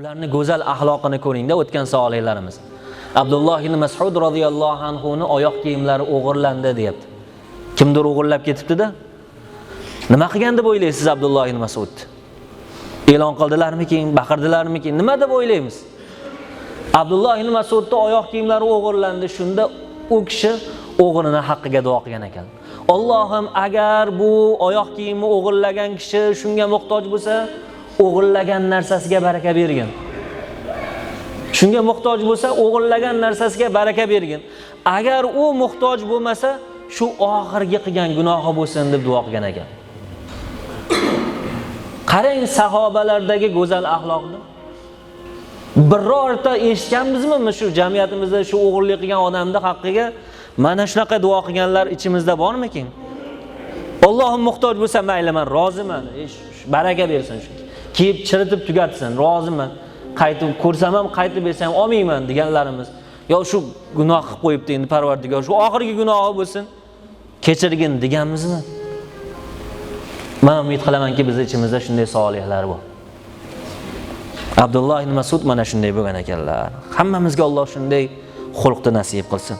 Ularni go'zal axloqini ko'ringda o'tgan solihlarimiz. Abdulloh ibn Mas'ud radhiyallohu anhu ni oyoq kiyimlari o'g'irlandi deyapti. Kimdir o'g'irlab ketibdi-da. Nima qilgan deb o'ylaysiz Abdulloh ibn Mas'ud? E'lon qildilarmikin, baqirdilarmikin? Nima deb o'ylaymiz? Abdulloh ibn Mas'udning oyoq kiyimlari o'g'irlandi. Shunda u kishi o'g'rining haqqiga duo qilgan ekan. Allohim, agar bu oyoq kiyimni o'g'irlagan kishi shunga muhtoj bo'lsa, o'g'irlagan narsasiga baraka bergin. Shunga muhtoj bo'lsa, o'g'irlagan narsasiga baraka bergin. Agar u muhtoj bo'lmasa, shu oxirgi qilgan gunohi bo'lsin deb duo qilgan ekan. Qarang sahobalardagi go'zal axloqni. Birorta eshitganmizmi shu jamiyatimizda shu o'g'irlik qilgan odamning haqqiga mana shunaqa duo qilganlar ichimizda bormikin? Allohim muhtoj bo'lsa mayli, men roziman. Baraka bersin shu. Kiyib chiritib tugatsin, roziman. Qaytib ko'rsam ham qaytib bersam olmayman deganlarimiz. Yo shu gunoh qilib qo'yibdi endi Parvardigor, shu oxirgi gunohi bo'lsin, kechirgin deganmizmi? Men umid qilamanki, biz ichimizda shunday solihlar bor. Abdulloh ibn Mas'ud mana shunday bo'lgan ekanlar. Hammamizga Alloh shunday xulqni nasib qilsin.